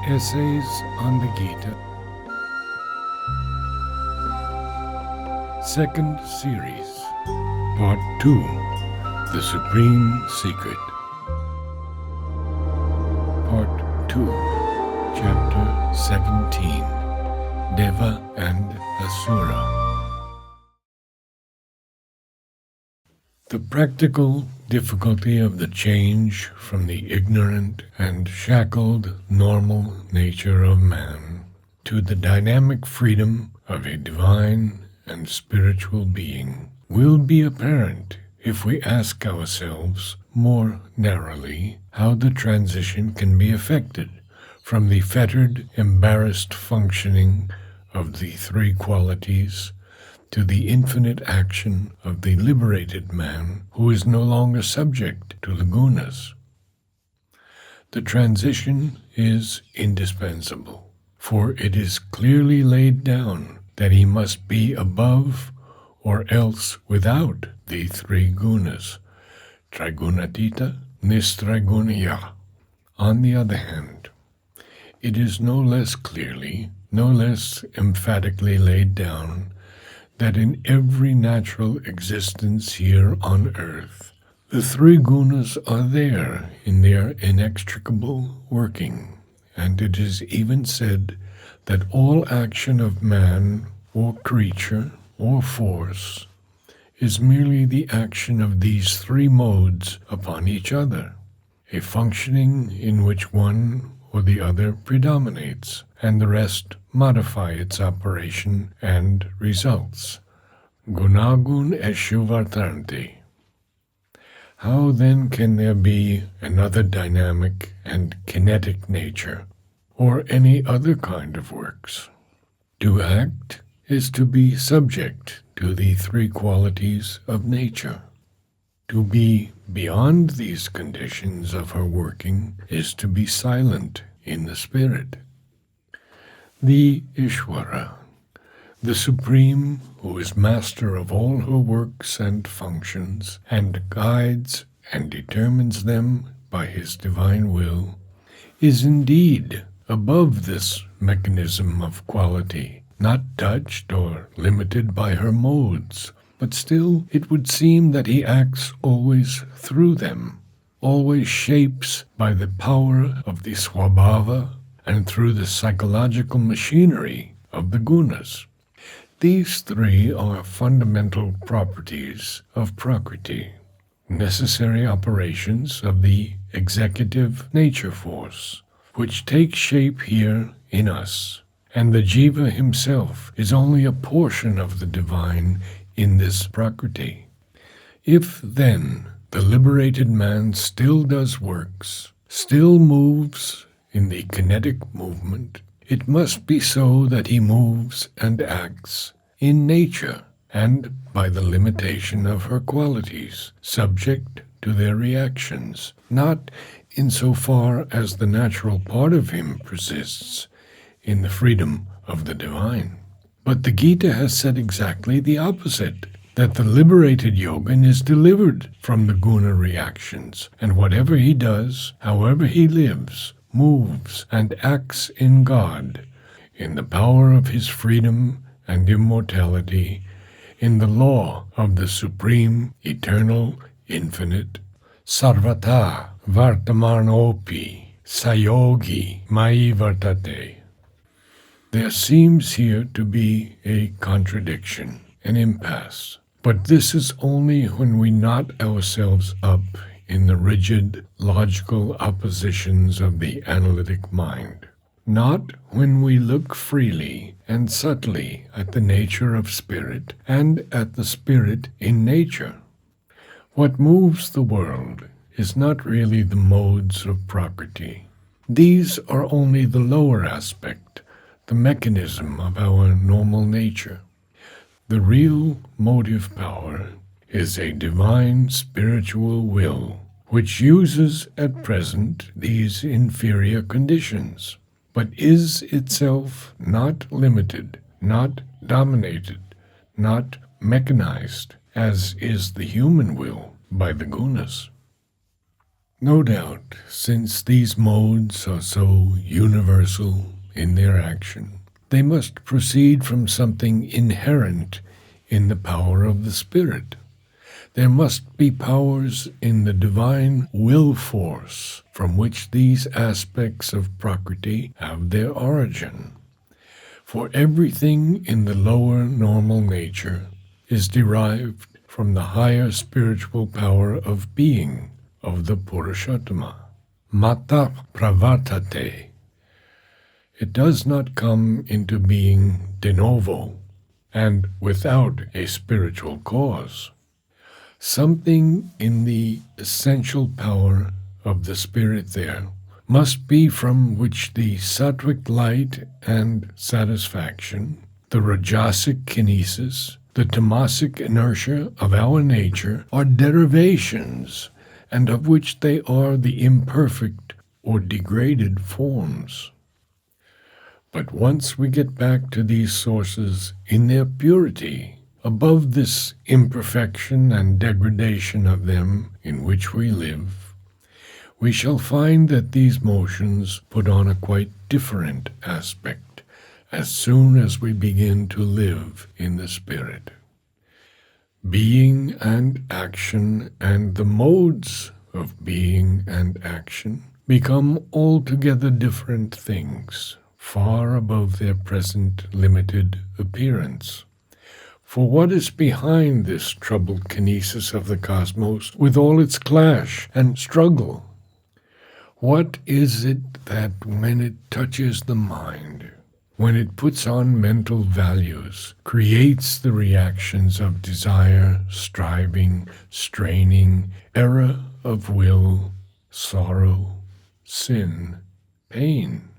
Essays on the Gita, Second Series, Part 2, The Supreme Secret. Part 2, Chapter 17, Deva and Asura. The practical difficulty of the change from the ignorant and shackled normal nature of man to the dynamic freedom of a divine and spiritual being will be apparent if we ask ourselves more narrowly how the transition can be effected from the fettered, embarrassed functioning of the three qualities to the infinite action of the liberated man who is no longer subject to the gunas. The transition is indispensable, for it is clearly laid down that he must be above or else without the three gunas, trigunatita, nistrigunya. On the other hand, it is no less clearly, no less emphatically laid down that in every natural existence here on earth, the three gunas are there in their inextricable working, and it is even said that all action of man or creature or force is merely the action of these three modes upon each other, a functioning in which one or the other predominates, and the rest modify its operation and results. Gunagun eshuvartanti. How then can there be another dynamic and kinetic nature, or any other kind of works? To act is to be subject to the three qualities of nature. To be beyond these conditions of her working is to be silent in the spirit. The Ishvara, the Supreme, who is master of all her works and functions, and guides and determines them by his divine will, is indeed above this mechanism of quality, not touched or limited by her modes, but still it would seem that he acts always through them, always shapes by the power of the swabhava and through the psychological machinery of the gunas. These three are fundamental properties of Prakriti, necessary operations of the executive nature force, which takes shape here in us, and the jiva himself is only a portion of the divine in this Prakriti. If, then, the liberated man still does works, still moves in the kinetic movement, it must be so that he moves and acts in nature and by the limitation of her qualities, subject to their reactions, not insofar as the natural part of him persists in the freedom of the divine. But the Gita has said exactly the opposite, that the liberated yogin is delivered from the guna reactions, and whatever he does, however he lives, moves and acts in God, in the power of his freedom and immortality, in the law of the supreme, eternal, infinite, sarvata vartamanopi sayogi mai vartate. There seems here to be a contradiction, an impasse, but this is only when we knot ourselves up in the rigid, logical oppositions of the analytic mind, not when we look freely and subtly at the nature of spirit and at the spirit in nature. What moves the world is not really the modes of Prakriti. These are only the lower aspect, the mechanism of our normal nature. The real motive power is a divine spiritual will, which uses at present these inferior conditions, but is itself not limited, not dominated, not mechanized, as is the human will by the gunas. No doubt, since these modes are so universal in their action, they must proceed from something inherent in the power of the Spirit. There must be powers in the divine will force from which these aspects of Prakriti have their origin. For everything in the lower normal nature is derived from the higher spiritual power of being, of the Purushottama. Mata pravartate. It does not come into being de novo and without a spiritual cause. Something in the essential power of the Spirit there must be from which the sattvic light and satisfaction, the rajasic kinesis, the tamasic inertia of our nature are derivations, and of which they are the imperfect or degraded forms. But once we get back to these sources in their purity, above this imperfection and degradation of them in which we live, we shall find that these motions put on a quite different aspect as soon as we begin to live in the Spirit. Being and action and the modes of being and action become altogether different things, far above their present limited appearance. For what is behind this troubled kinesis of the cosmos with all its clash and struggle? What is it that when it touches the mind, when it puts on mental values, creates the reactions of desire, striving, straining, error of will, sorrow, sin, pain?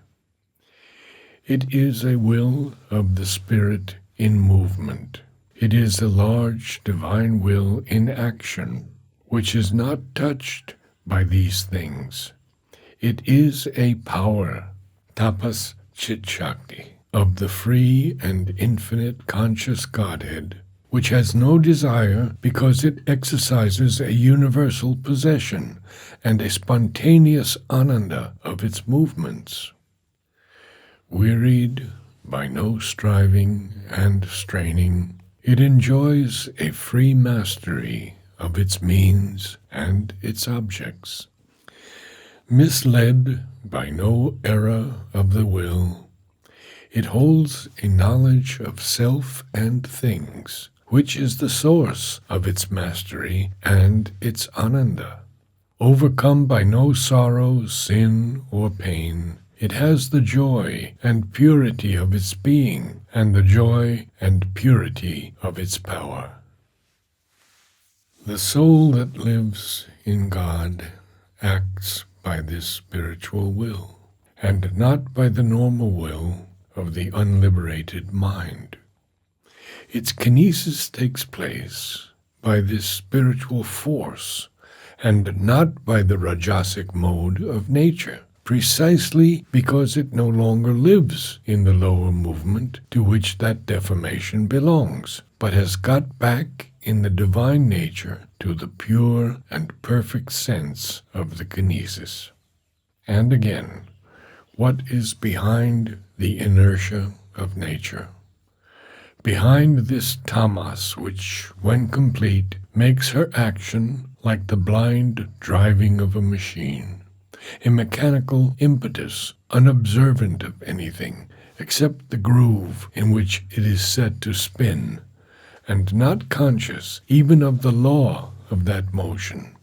It is a will of the Spirit in movement. It is a large divine will in action, which is not touched by these things. It is a power, tapas chit shakti, of the free and infinite conscious Godhead, which has no desire because it exercises a universal possession and a spontaneous ananda of its movements. Wearied by no striving and straining, it enjoys a free mastery of its means and its objects. Misled by no error of the will, it holds a knowledge of self and things, which is the source of its mastery and its ananda. Overcome by no sorrow, sin, or pain, it has the joy and purity of its being, and the joy and purity of its power. The soul that lives in God acts by this spiritual will, and not by the normal will of the unliberated mind. Its kinesis takes place by this spiritual force, and not by the rajasic mode of nature, precisely because it no longer lives in the lower movement to which that deformation belongs, but has got back in the divine nature to the pure and perfect sense of the kinesis. And again, what is behind the inertia of nature? Behind this tamas, which, when complete, makes her action like the blind driving of a machine, a mechanical impetus, unobservant of anything except the groove in which it is set to spin, and not conscious even of the law of that motion.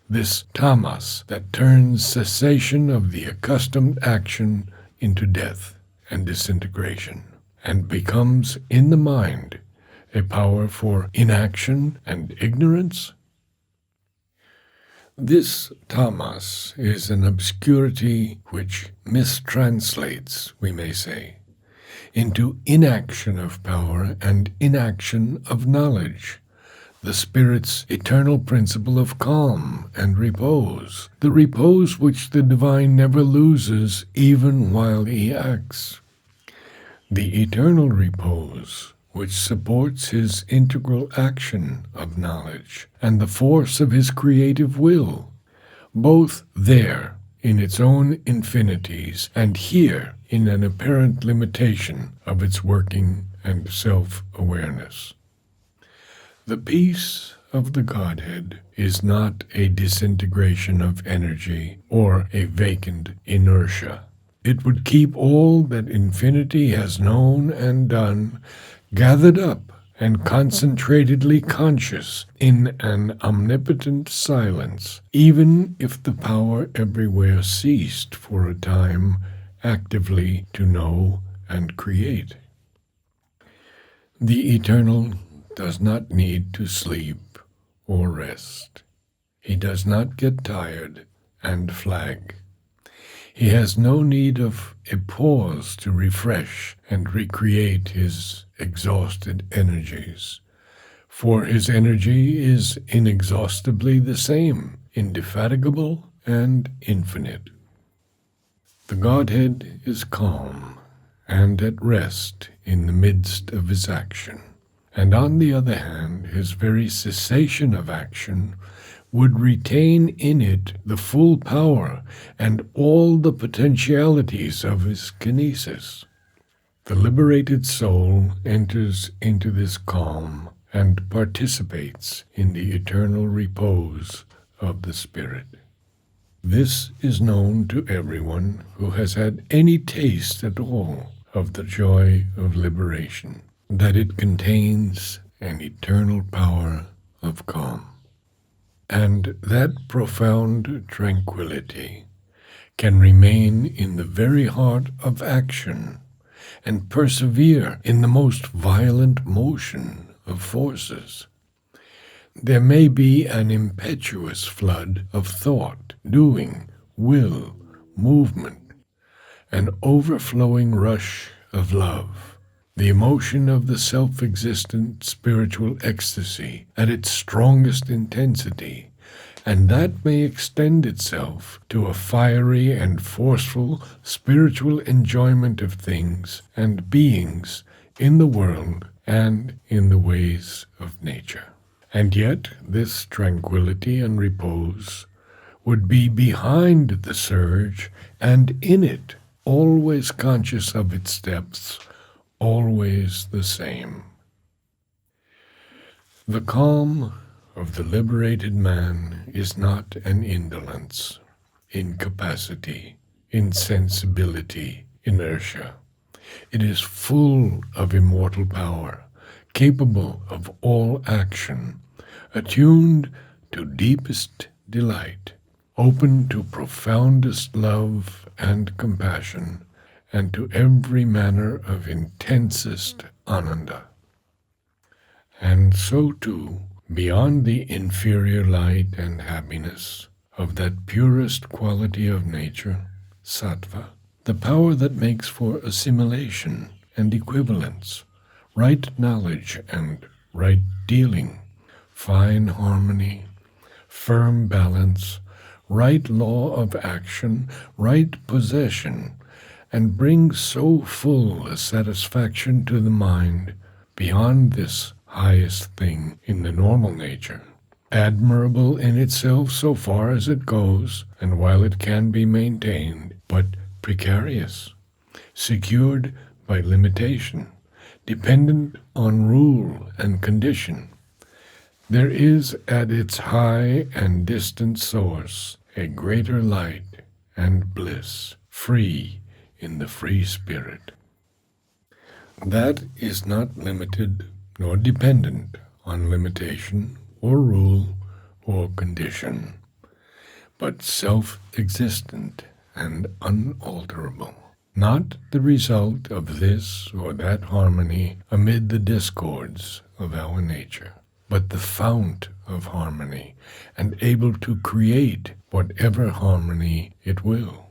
This tamas that turns cessation of the accustomed action into death and disintegration, and becomes in the mind a power for inaction and ignorance? This tamas is an obscurity which mistranslates, we may say, into inaction of power and inaction of knowledge, the Spirit's eternal principle of calm and repose, the repose which the divine never loses even while he acts. The eternal repose which supports his integral action of knowledge and the force of his creative will, both there in its own infinities and here in an apparent limitation of its working and self-awareness. The peace of the Godhead is not a disintegration of energy or a vacant inertia. It would keep all that infinity has known and done gathered up and concentratedly conscious in an omnipotent silence, even if the power everywhere ceased for a time actively to know and create. The Eternal does not need to sleep or rest. He does not get tired and flag. He has no need of a pause to refresh and recreate his exhausted energies, for his energy is inexhaustibly the same, indefatigable and infinite. The Godhead is calm and at rest in the midst of his action, and on the other hand, his very cessation of action would retain in it the full power and all the potentialities of his kinesis. The liberated soul enters into this calm and participates in the eternal repose of the Spirit. This is known to everyone who has had any taste at all of the joy of liberation, that it contains an eternal power of calm. And that profound tranquility can remain in the very heart of action and persevere in the most violent motion of forces. There may be an impetuous flood of thought, doing, will, movement, an overflowing rush of love, the emotion of the self-existent spiritual ecstasy at its strongest intensity, and that may extend itself to a fiery and forceful spiritual enjoyment of things and beings in the world and in the ways of nature. And yet this tranquility and repose would be behind the surge and in it, always conscious of its depths, always the same. The calm of the liberated man is not an indolence, incapacity, insensibility, inertia. It is full of immortal power, capable of all action, attuned to deepest delight, open to profoundest love and compassion, and to every manner of intensest ananda. And so too, beyond the inferior light and happiness of that purest quality of nature, sattva, the power that makes for assimilation and equivalence, right knowledge and right dealing, fine harmony, firm balance, right law of action, right possession, and brings so full a satisfaction to the mind beyond this highest thing in the normal nature, admirable in itself so far as it goes, and while it can be maintained, but precarious, secured by limitation, dependent on rule and condition. There is at its high and distant source a greater light and bliss, free in the free spirit. That is not limited nor dependent on limitation or rule or condition, but self-existent and unalterable, not the result of this or that harmony amid the discords of our nature, but the fount of harmony and able to create whatever harmony it will.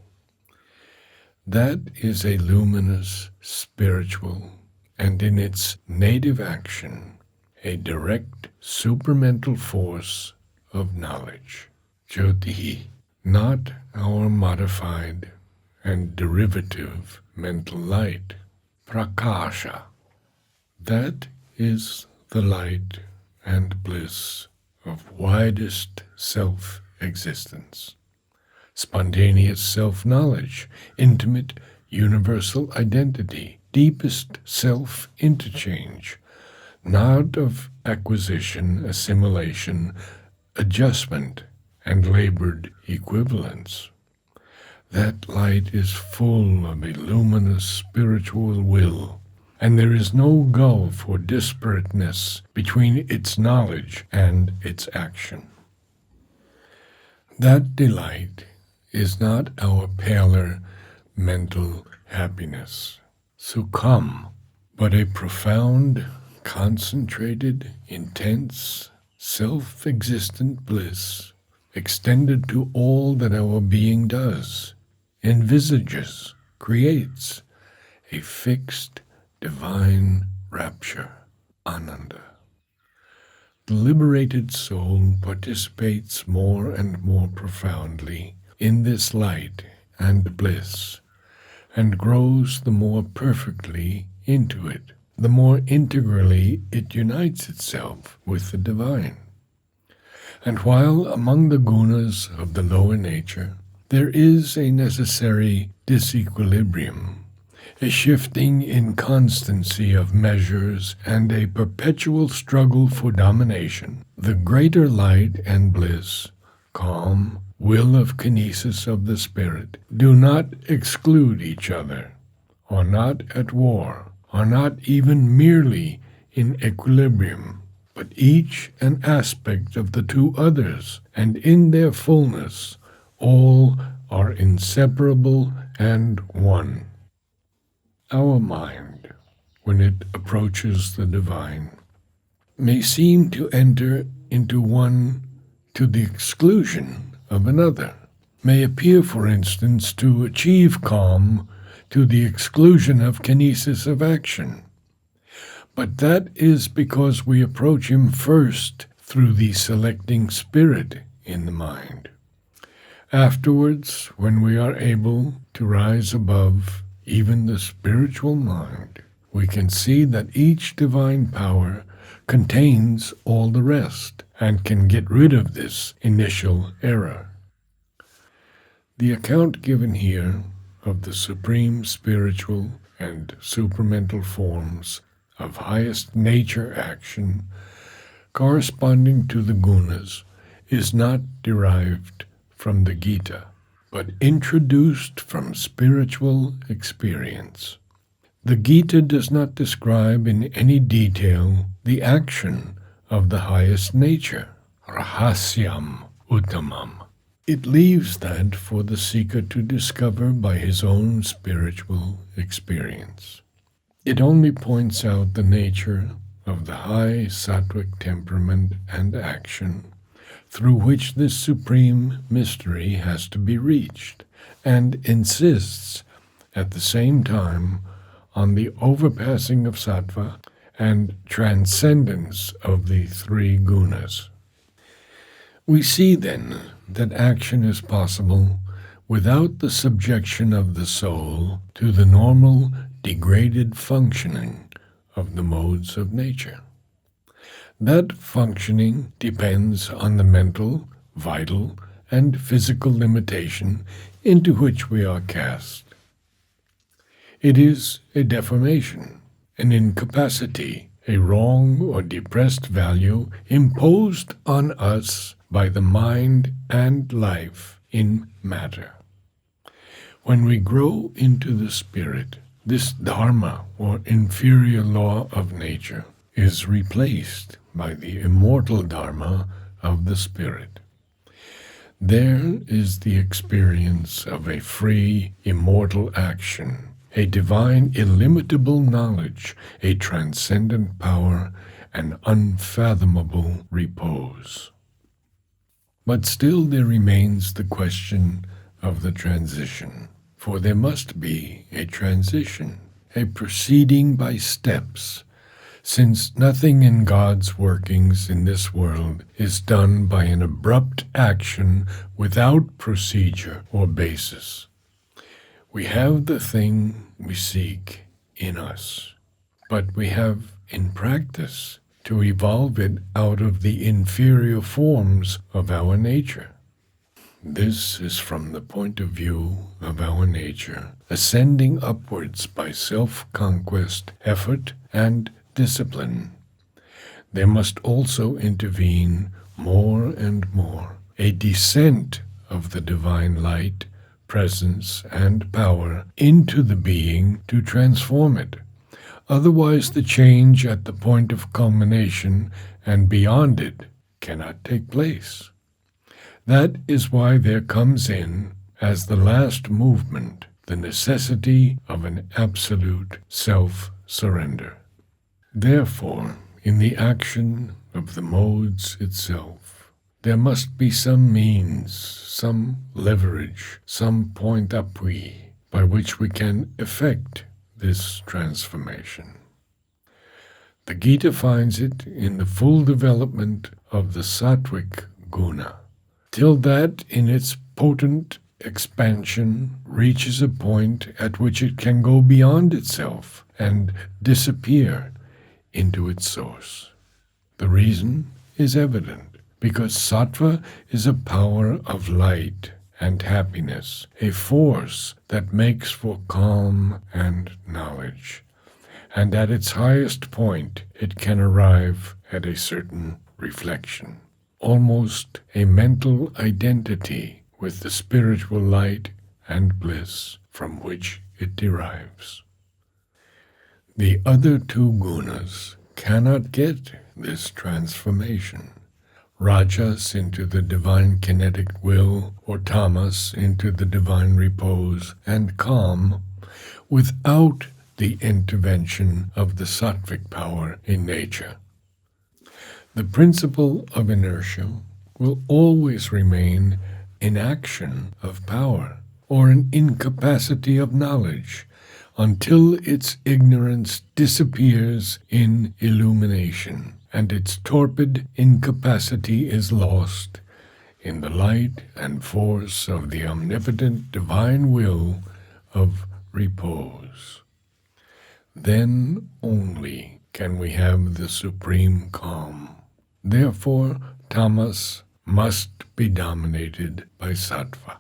That is a luminous, spiritual, and in its native action, a direct supramental force of knowledge, Jyoti, not our modified and derivative mental light, Prakasha. That is the light and bliss of widest self-existence. spontaneous self-knowledge, intimate universal identity, deepest self-interchange, not of acquisition, assimilation, adjustment, and labored equivalence. That light is full of a luminous spiritual will, and there is no gulf or disparateness between its knowledge and its action. That delight is not our paler mental happiness, succumb, but a profound, concentrated, intense, self-existent bliss extended to all that our being does, envisages, creates, a fixed, divine rapture, ananda. The liberated soul participates more and more profoundly in this light and bliss, and grows the more perfectly into it, the more integrally it unites itself with the divine. And while among the gunas of the lower nature there is a necessary disequilibrium, a shifting inconstancy of measures, and a perpetual struggle for domination, the greater light and bliss, calm, will of kinesis of the spirit, do not exclude each other, are not at war, are not even merely in equilibrium, but each an aspect of the two others, and in their fullness all are inseparable and one. Our mind, when it approaches the divine, may seem to enter into one to the exclusion of another, may appear, for instance, to achieve calm to the exclusion of kinesis of action. But that is because we approach him first through the selecting spirit in the mind. Afterwards, when we are able to rise above even the spiritual mind, we can see that each divine power contains all the rest and can get rid of this initial error. The account given here of the supreme spiritual and supramental forms of highest nature action corresponding to the gunas is not derived from the Gita, but introduced from spiritual experience. The Gita does not describe in any detail the action of the highest nature, rahasyam uttamam. It leaves that for the seeker to discover by his own spiritual experience. It only points out the nature of the high sattvic temperament and action through which this supreme mystery has to be reached, and insists at the same time on the overpassing of sattva and transcendence of the three gunas. We see then that action is possible without the subjection of the soul to the normal degraded functioning of the modes of nature. That functioning depends on the mental, vital, and physical limitation into which we are cast. It is a deformation, an incapacity, a wrong or depressed value imposed on us by the mind and life in matter. When we grow into the spirit, this dharma, or inferior law of nature, is replaced by the immortal dharma of the spirit. There is the experience of a free, immortal action, a divine, illimitable knowledge, a transcendent power, an unfathomable repose. But still there remains the question of the transition, for there must be a transition, a proceeding by steps, since nothing in God's workings in this world is done by an abrupt action without procedure or basis. We have the thing we seek in us, but we have, in practice, to evolve it out of the inferior forms of our nature. This is from the point of view of our nature, ascending upwards by self-conquest, effort, and discipline. There must also intervene more and more a descent of the divine light, presence, and power into the being to transform it. Otherwise, the change at the point of culmination and beyond it cannot take place. That is why there comes in, as the last movement, the necessity of an absolute self-surrender. Therefore, in the action of the modes itself, there must be some means, some leverage, some point d'appui by which we can effect this transformation. The Gita finds it in the full development of the sattvic guna, till that in its potent expansion reaches a point at which it can go beyond itself and disappear into its source. The reason is evident, because sattva is a power of light and happiness, a force that makes for calm and knowledge, and at its highest point it can arrive at a certain reflection, almost a mental identity with the spiritual light and bliss from which it derives. The other two gunas cannot get this transformation. Rajas into the divine kinetic will, or tamas into the divine repose and calm, without the intervention of the sattvic power in nature. The principle of inertia will always remain inaction of power, or an incapacity of knowledge, until its ignorance disappears in illumination, and its torpid incapacity is lost in the light and force of the omnipotent divine will of repose. Then only can we have the supreme calm. Therefore, tamas must be dominated by sattva.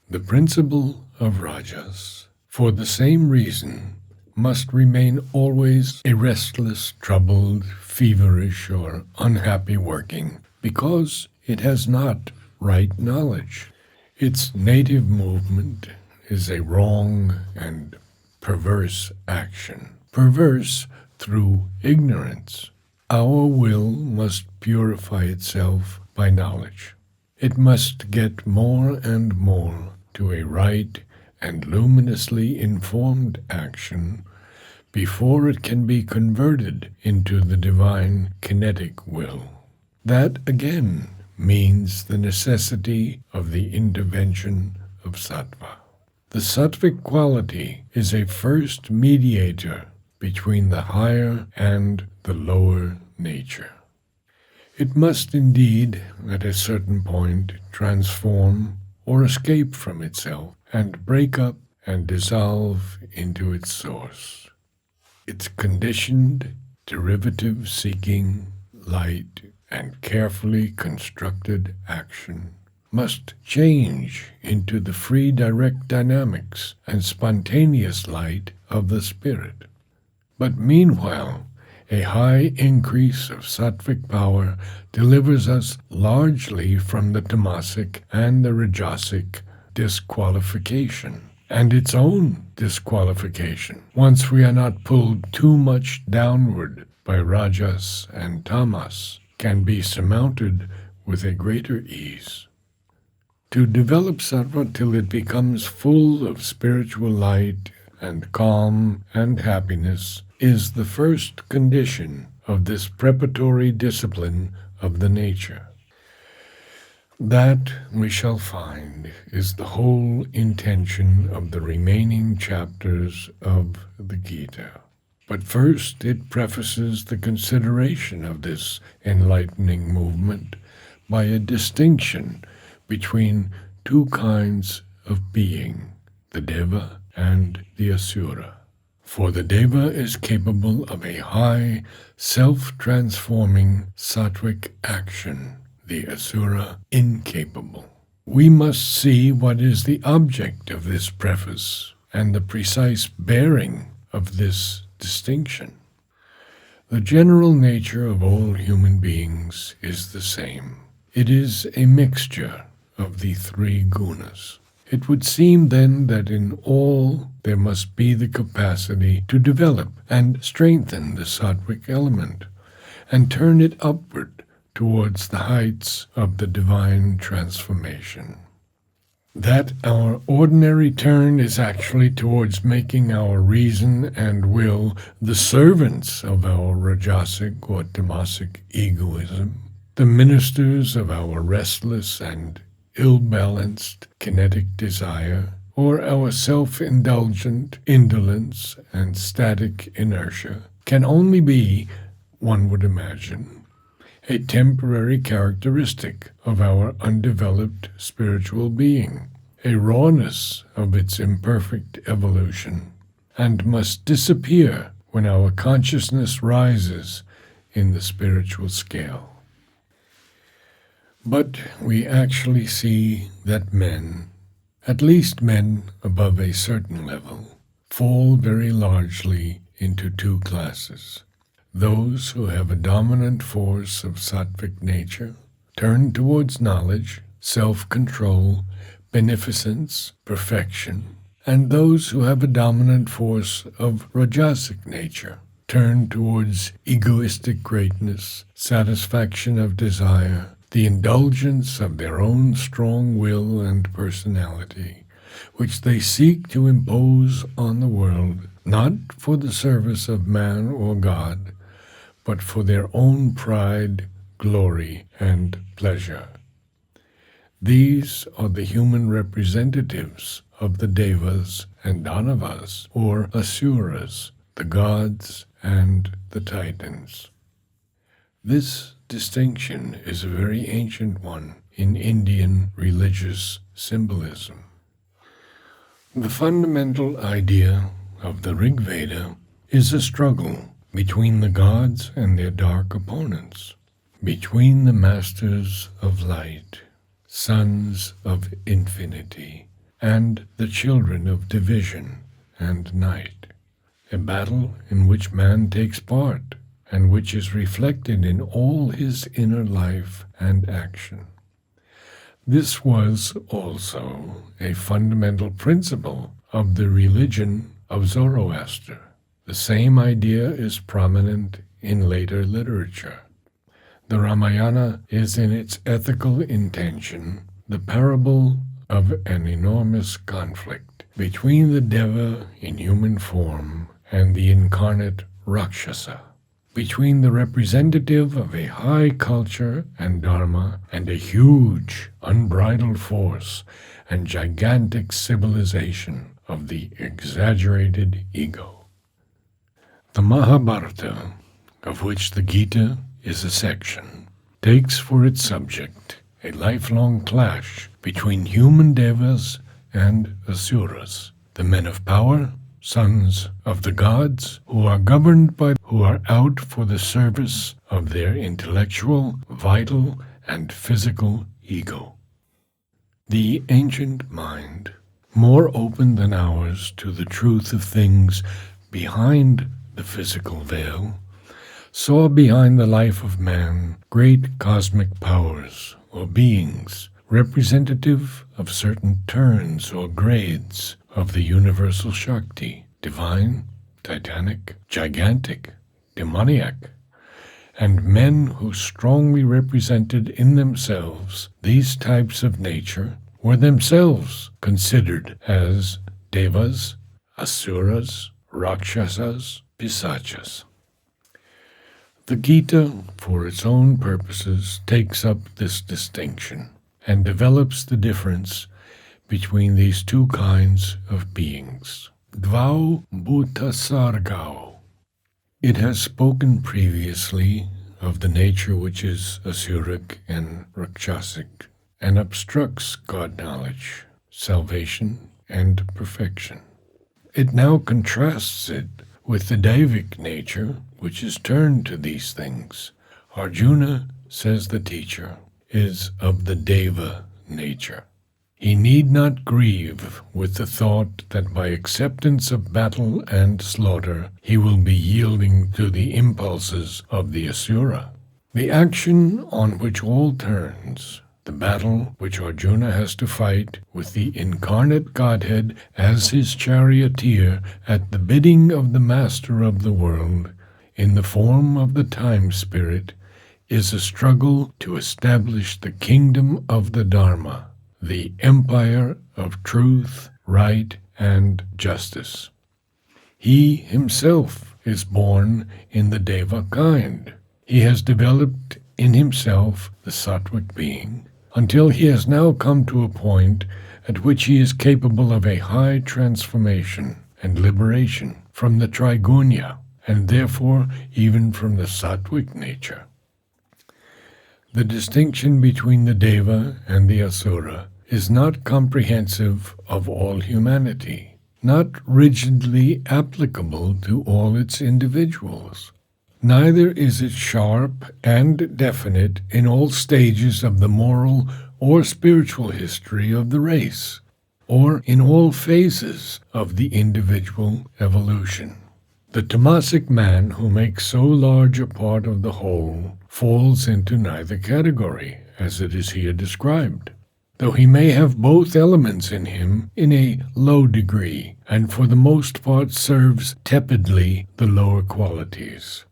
The principle of rajas, for the same reason, must remain always a restless, troubled, feverish, or unhappy working, because it has not right knowledge. Its native movement is a wrong and perverse action, perverse through ignorance. Our will must purify itself by knowledge. It must get more and more to a right and luminously informed action before it can be converted into the divine kinetic will. That again means the necessity of the intervention of sattva. The sattvic quality is a first mediator between the higher and the lower nature. It must indeed, at a certain point, transform or escape from itself and break up and dissolve into its source. Its conditioned, derivative-seeking light and carefully constructed action must change into the free direct dynamics and spontaneous light of the spirit. But meanwhile, a high increase of sattvic power delivers us largely from the tamasic and the rajasic disqualification, and its own disqualification, once we are not pulled too much downward by rajas and tamas, can be surmounted with a greater ease. To develop sattva till it becomes full of spiritual light and calm and happiness is the first condition of this preparatory discipline of the nature. That, we shall find, is the whole intention of the remaining chapters of the Gita. But first it prefaces the consideration of this enlightening movement by a distinction between two kinds of being, the deva and the asura. For the deva is capable of a high, self-transforming sattvic action. the Asura incapable. We must see what is the object of this preface and the precise bearing of this distinction. The general nature of all human beings is the same. It is a mixture of the three gunas. It would seem then that in all there must be the capacity to develop and strengthen the sattvic element and turn it upward towards the heights of the divine transformation. That our ordinary turn is actually towards making our reason and will the servants of our rajasic or tamasic egoism, the ministers of our restless and ill-balanced kinetic desire, or our self-indulgent indolence and static inertia, can only be, one would imagine, a temporary characteristic of our undeveloped spiritual being, a rawness of its imperfect evolution, and must disappear when our consciousness rises in the spiritual scale. But we actually see that men, at least men above a certain level, fall very largely into two classes. Those who have a dominant force of sattvic nature turn towards knowledge, self-control, beneficence, perfection, and those who have a dominant force of rajasic nature turn towards egoistic greatness, satisfaction of desire, the indulgence of their own strong will and personality, which they seek to impose on the world, not for the service of man or God, but for their own pride, glory, and pleasure. These are the human representatives of the Devas and Danavas, or Asuras, the gods and the Titans. This distinction is a very ancient one in Indian religious symbolism. The fundamental idea of the Rig Veda is a struggle between the gods and their dark opponents, between the masters of light, sons of infinity, and the children of division and night, a battle in which man takes part and which is reflected in all his inner life and action. This was also a fundamental principle of the religion of Zoroaster. The same idea is prominent in later literature. The Ramayana is in its ethical intention the parable of an enormous conflict between the Deva in human form and the incarnate Rakshasa, between the representative of a high culture and dharma and a huge, unbridled force and gigantic civilization of the exaggerated ego. The Mahabharata, of which the Gita is a section, takes for its subject a lifelong clash between human devas and asuras, the men of power, sons of the gods, who are governed by who are out for the service of their intellectual, vital, and physical ego. The ancient mind, more open than ours to the truth of things behind the physical veil, saw behind the life of man great cosmic powers or beings representative of certain turns or grades of the universal Shakti, divine, titanic, gigantic, demoniac, and men who strongly represented in themselves these types of nature were themselves considered as devas, asuras, rakshasas, pisachas. The Gita, for its own purposes, takes up this distinction and develops the difference between these two kinds of beings. Dvau bhuta sargau. It has spoken previously of the nature which is asuric and rakshasic, and obstructs God knowledge, salvation, and perfection. It now contrasts it with the Devic nature, which is turned to these things. Arjuna, says the teacher, is of the Deva nature. He need not grieve with the thought that by acceptance of battle and slaughter he will be yielding to the impulses of the Asura. The action on which all turns, the battle which Arjuna has to fight with the incarnate Godhead as his charioteer at the bidding of the Master of the world, in the form of the time spirit, is a struggle to establish the kingdom of the Dharma, the empire of truth, right, and justice. He himself is born in the Deva kind. He has developed in himself the sattvic being, until he has now come to a point at which he is capable of a high transformation and liberation from the trigunya, and therefore even from the sattvic nature. The distinction between the Deva and the Asura is not comprehensive of all humanity, not rigidly applicable to all its individuals. Neither is it sharp and definite in all stages of the moral or spiritual history of the race, or in all phases of the individual evolution. The tamasic man who makes so large a part of the whole falls into neither category, as it is here described, though he may have both elements in him in a low degree, and for the most part serves tepidly the lower qualities.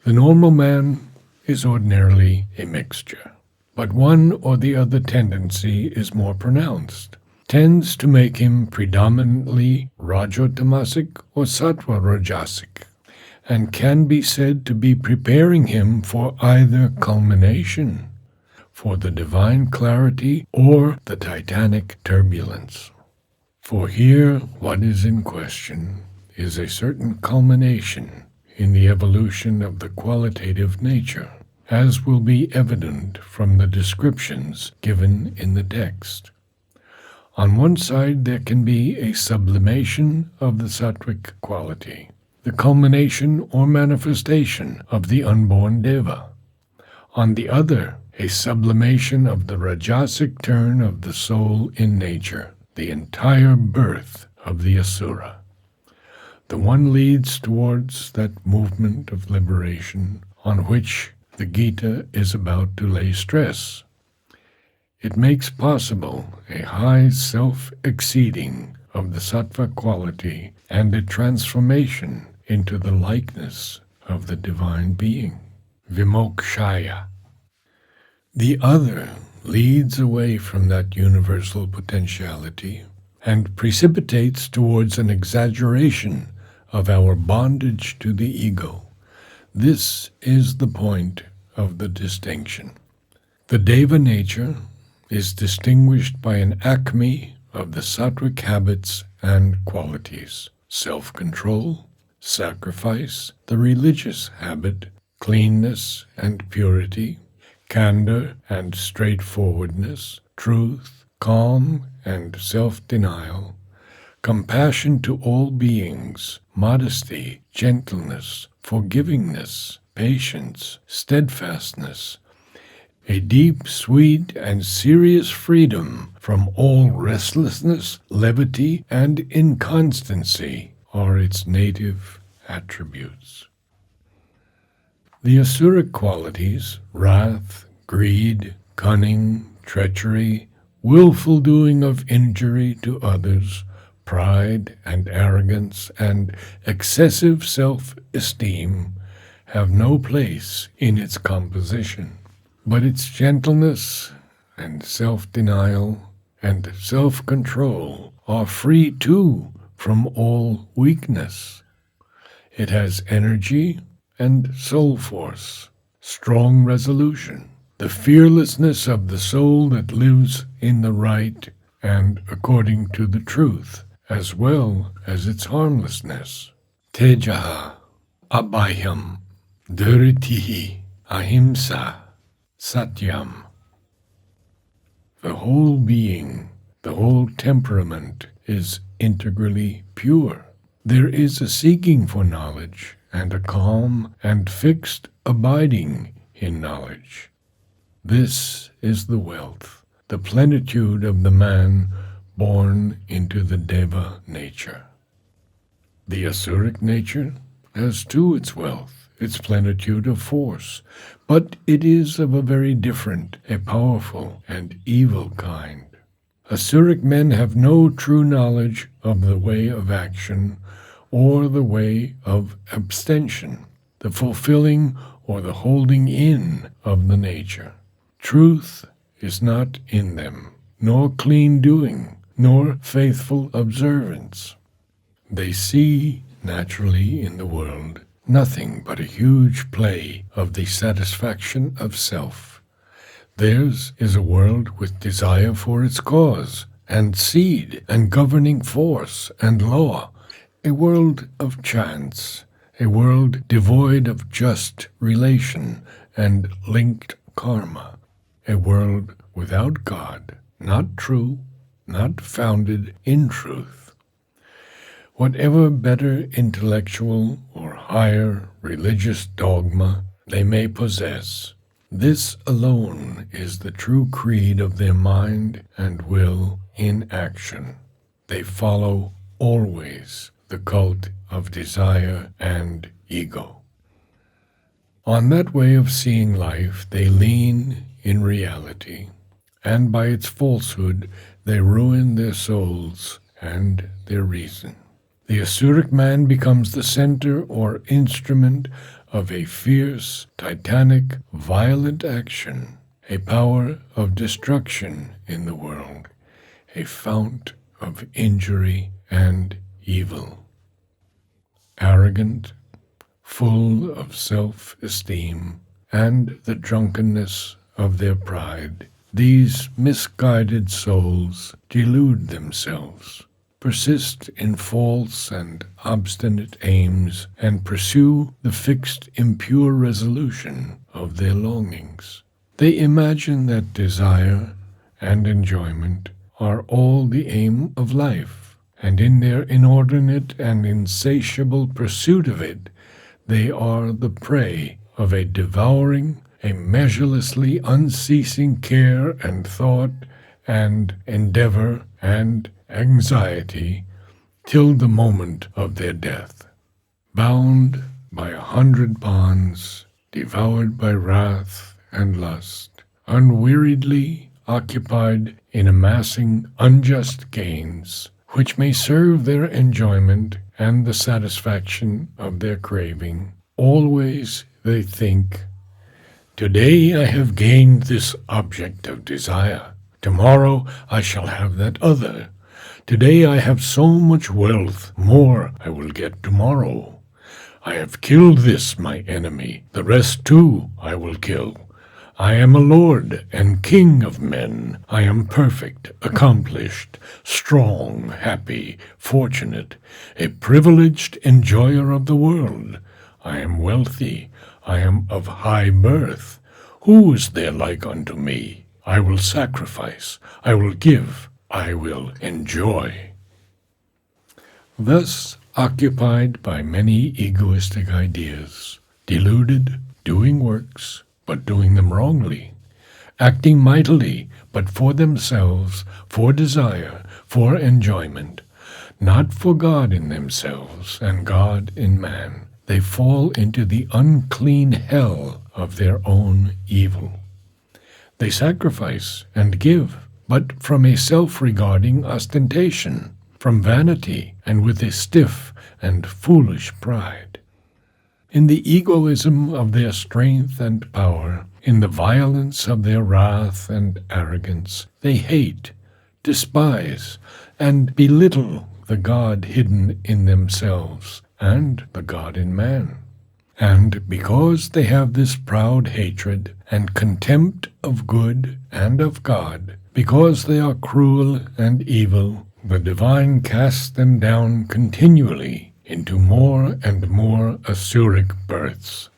The normal man is ordinarily a mixture, but one or the other tendency is more pronounced, tends to make him predominantly rajotamasic or sattva-rajasic, and can be said to be preparing him for either culmination, for the divine clarity or the titanic turbulence. For here what is in question is a certain culmination in the evolution of the qualitative nature, as will be evident from the descriptions given in the text. On one side there can be a sublimation of the sattvic quality, the culmination or manifestation of the unborn Deva. On the other, a sublimation of the rajasic turn of the soul in nature, the entire birth of the Asura. The one leads towards that movement of liberation on which the Gita is about to lay stress. It makes possible a high self-exceeding of the sattva quality and a transformation into the likeness of the divine being, vimokshaya. The other leads away from that universal potentiality and precipitates towards an exaggeration of our bondage to the ego. This is the point of the distinction. The Deva nature is distinguished by an acme of the sattvic habits and qualities: self-control, sacrifice, the religious habit, cleanness and purity, candor and straightforwardness, truth, calm and self-denial, compassion to all beings, modesty, gentleness, forgivingness, patience, steadfastness, a deep, sweet, and serious freedom from all restlessness, levity, and inconstancy are its native attributes. The Asuric qualities, wrath, greed, cunning, treachery, willful doing of injury to others, pride and arrogance, and excessive self-esteem, have no place in its composition. But its gentleness and self-denial and self-control are free too from all weakness. It has energy and soul force, strong resolution, the fearlessness of the soul that lives in the right and according to the truth, as well as its harmlessness. Tejaha, abhayam, dhritihi, ahimsa, satyam. The whole being, the whole temperament is integrally pure. There is a seeking for knowledge and a calm and fixed abiding in knowledge. This is the wealth, the plenitude of the man born into the Deva nature. The Asuric nature has too its wealth, its plenitude of force, but it is of a very different, a powerful and evil kind. Asuric men have no true knowledge of the way of action or the way of abstention, the fulfilling or the holding in of the nature. Truth is not in them, nor clean doing, nor faithful observance. They see, naturally in the world, nothing but a huge play of the satisfaction of self. Theirs is a world with desire for its cause, and seed, and governing force, and law, a world of chance, a world devoid of just relation and linked karma, a world without God, not true, not founded in truth. Whatever better intellectual or higher religious dogma they may possess, this alone is the true creed of their mind and will in action. They follow always the cult of desire and ego. On that way of seeing life they lean in reality, and by its falsehood they ruin their souls and their reason. The Asuric man becomes the center or instrument of a fierce, titanic, violent action, a power of destruction in the world, a fount of injury and evil. Arrogant, full of self-esteem and the drunkenness of their pride, these misguided souls delude themselves, persist in false and obstinate aims, and pursue the fixed, impure resolution of their longings. They imagine that desire and enjoyment are all the aim of life, and in their inordinate and insatiable pursuit of it, they are the prey of a devouring, a measurelessly unceasing care and thought and endeavor and anxiety till the moment of their death. Bound by 100 bonds, devoured by wrath and lust, unweariedly occupied in amassing unjust gains, which may serve their enjoyment and the satisfaction of their craving, always they think, "Today I have gained this object of desire. Tomorrow I shall have that other. Today I have so much wealth, more I will get tomorrow. I have killed this my enemy, the rest too I will kill. I am a lord and king of men. I am perfect, accomplished, strong, happy, fortunate, a privileged enjoyer of the world. I am wealthy. I am of high birth. Who is there like unto me? I will sacrifice. I will give. I will enjoy." Thus occupied by many egoistic ideas, deluded, doing works, but doing them wrongly, acting mightily, but for themselves, for desire, for enjoyment, not for God in themselves and God in man, they fall into the unclean hell of their own evil. They sacrifice and give, but from a self-regarding ostentation, from vanity, and with a stiff and foolish pride. In the egoism of their strength and power, in the violence of their wrath and arrogance, they hate, despise, and belittle the God hidden in themselves and the God in man. And because they have this proud hatred and contempt of good and of God, because they are cruel and evil, the divine casts them down continually into more and more Asuric births.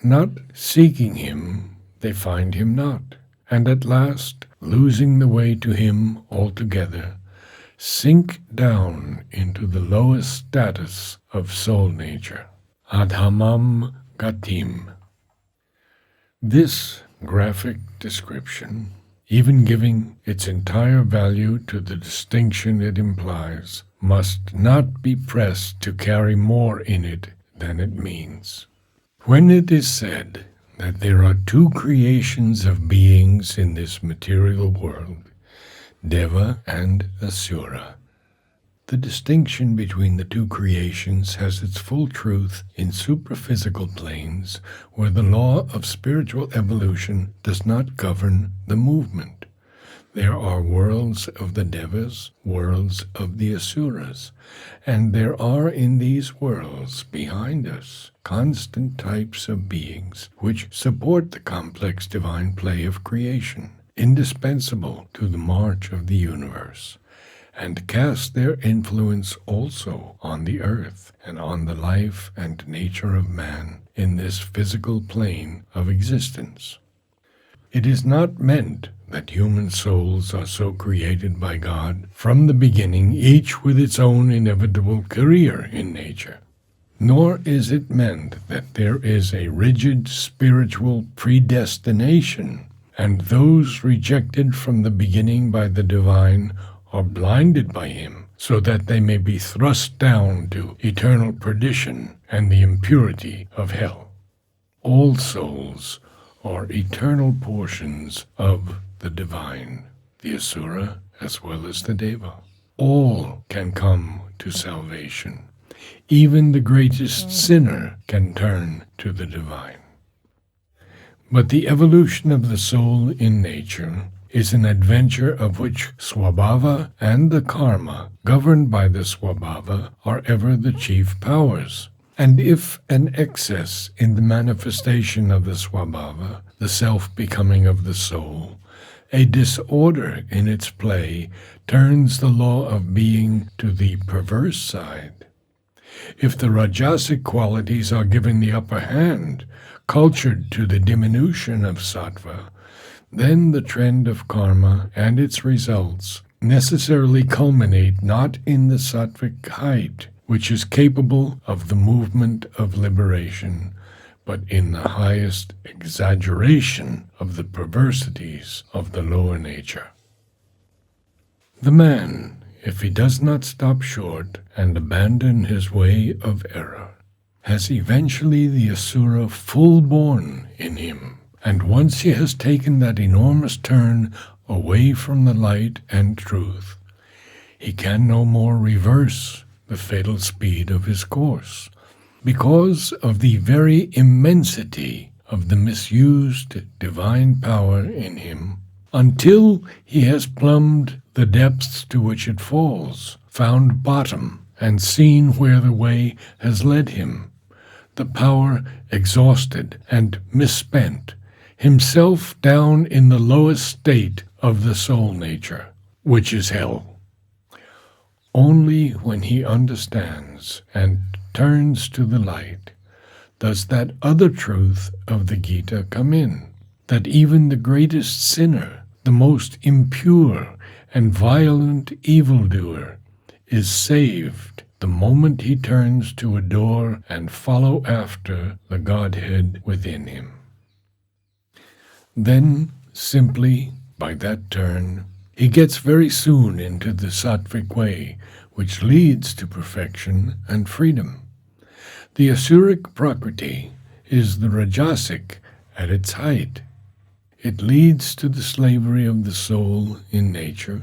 Not seeking him, they find him not, and at last, losing the way to him altogether, sink down into the lowest status of soul nature. Adhamam Gatim. This graphic description, even giving its entire value to the distinction it implies, must not be pressed to carry more in it than it means. When it is said that there are two creations of beings in this material world, Deva and Asura, the distinction between the two creations has its full truth in supraphysical planes where the law of spiritual evolution does not govern the movement. There are worlds of the Devas, worlds of the Asuras, and there are in these worlds behind us constant types of beings which support the complex divine play of creation, indispensable to the march of the universe, and cast their influence also on the earth and on the life and nature of man in this physical plane of existence. It is not meant that human souls are so created by God from the beginning, each with its own inevitable career in nature. Nor is it meant that there is a rigid spiritual predestination, and those rejected from the beginning by the divine are blinded by him, so that they may be thrust down to eternal perdition and the impurity of hell. All souls are eternal portions of the divine, the Asura as well as the Deva. All can come to salvation. Even the greatest sinner can turn to the divine. But the evolution of the soul in nature is an adventure of which Swabhava and the karma governed by the Swabhava are ever the chief powers. And if an excess in the manifestation of the Swabhava, the self-becoming of the soul, a disorder in its play turns the law of being to the perverse side. If the Rajasic qualities are given the upper hand, cultured to the diminution of Sattva, then the trend of karma and its results necessarily culminate not in the sattvic height, which is capable of the movement of liberation, but in the highest exaggeration of the perversities of the lower nature. The man, if he does not stop short and abandon his way of error, has eventually the Asura full-born in him. And once he has taken that enormous turn away from the light and truth, he can no more reverse the fatal speed of his course, because of the very immensity of the misused divine power in him, until he has plumbed the depths to which it falls, found bottom, and seen where the way has led him, the power exhausted and misspent, himself down in the lowest state of the soul nature, which is hell. Only when he understands and turns to the light does that other truth of the Gita come in, that even the greatest sinner, the most impure and violent evildoer, is saved the moment he turns to adore and follow after the Godhead within him. Then, simply, by that turn, he gets very soon into the sattvic way, which leads to perfection and freedom. The Asuric Prakriti is the Rajasic at its height. It leads to the slavery of the soul in nature,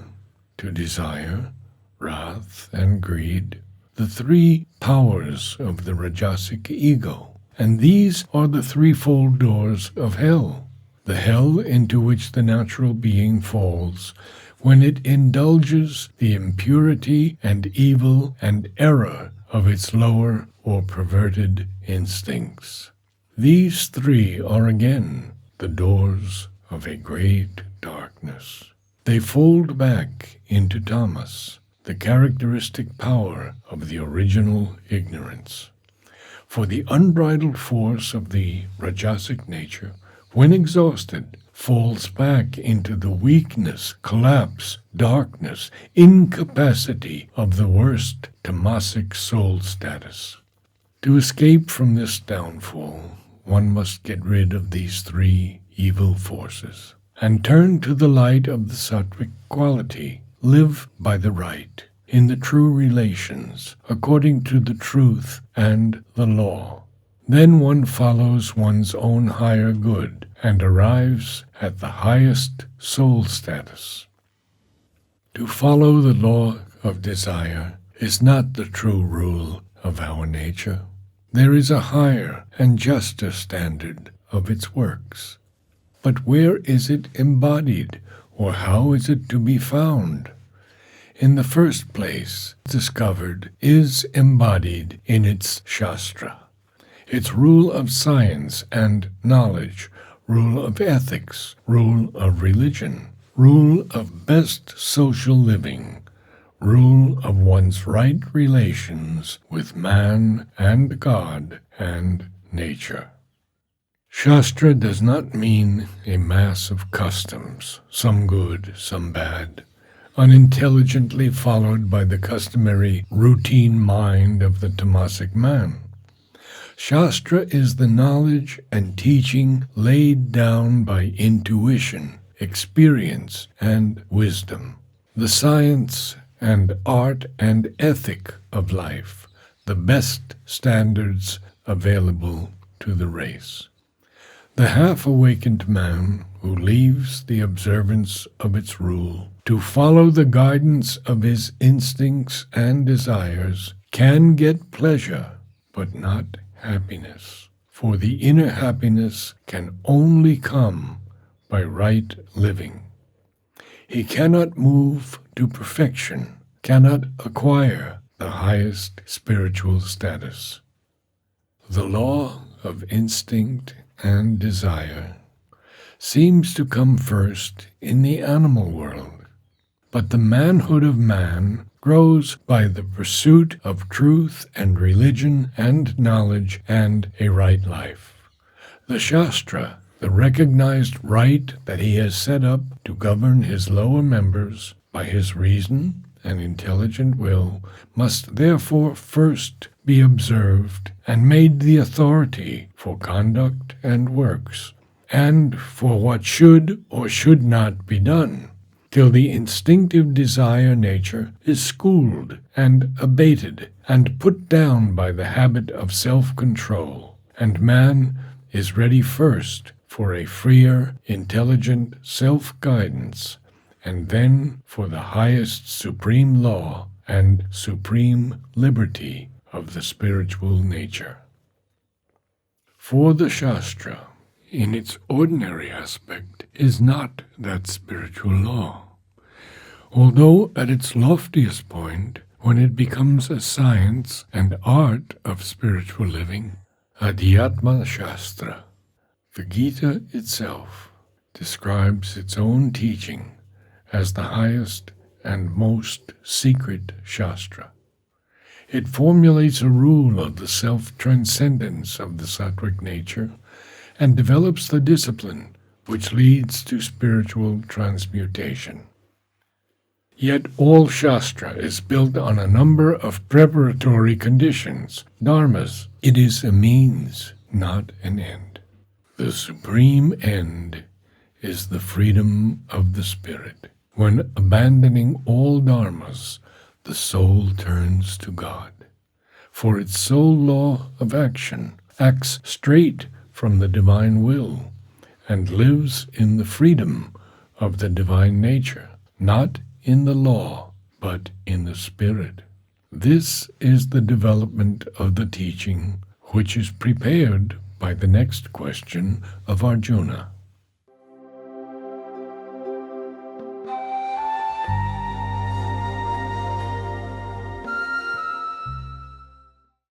to desire, wrath, and greed, the three powers of the Rajasic ego. And these are the threefold doors of hell. The hell into which the natural being falls when it indulges the impurity and evil and error of its lower or perverted instincts. These three are again the doors of a great darkness. They fold back into tamas, the characteristic power of the original ignorance. For the unbridled force of the Rajasic nature, when exhausted, falls back into the weakness, collapse, darkness, incapacity of the worst tamasic soul status. To escape from this downfall, one must get rid of these three evil forces, and turn to the light of the sattvic quality. Live by the right, in the true relations, according to the truth and the law. Then one follows one's own higher good and arrives at the highest soul status. To follow the law of desire is not the true rule of our nature. There is a higher and juster standard of its works. But where is it embodied, or how is it to be found? In the first place, discovered is embodied in its Shastra, its rule of science and knowledge, rule of ethics, rule of religion, rule of best social living, rule of one's right relations with man and God and nature. Shastra does not mean a mass of customs, some good, some bad, unintelligently followed by the customary routine mind of the tamasic man. Shastra is the knowledge and teaching laid down by intuition, experience, and wisdom, the science and art and ethic of life, the best standards available to the race. The half-awakened man who leaves the observance of its rule to follow the guidance of his instincts and desires can get pleasure, but not happiness. For the inner happiness can only come by right living. He cannot move to perfection, cannot acquire the highest spiritual status. The law of instinct and desire seems to come first in the animal world, but the manhood of man grows by the pursuit of truth and religion and knowledge and a right life. The Shastra, the recognized right that he has set up to govern his lower members by his reason and intelligent will, must therefore first be observed and made the authority for conduct and works, and for what should or should not be done, till the instinctive desire nature is schooled and abated and put down by the habit of self-control, and man is ready first for a freer, intelligent self-guidance, and then for the highest supreme law and supreme liberty of the spiritual nature. For the Shastra, in its ordinary aspect, is not that spiritual law, although at its loftiest point, when it becomes a science and art of spiritual living, Adhyatma Shastra, the Gita itself, describes its own teaching as the highest and most secret Shastra. It formulates a rule of the self-transcendence of the sattvic nature and develops the discipline which leads to spiritual transmutation. Yet all Shastra is built on a number of preparatory conditions, dharmas. It is a means, not an end. The supreme end is the freedom of the spirit. When abandoning all dharmas, the soul turns to God. For its sole law of action acts straight from the divine will and lives in the freedom of the divine nature, not in the law, but in the spirit. This is the development of the teaching which is prepared by the next question of Arjuna.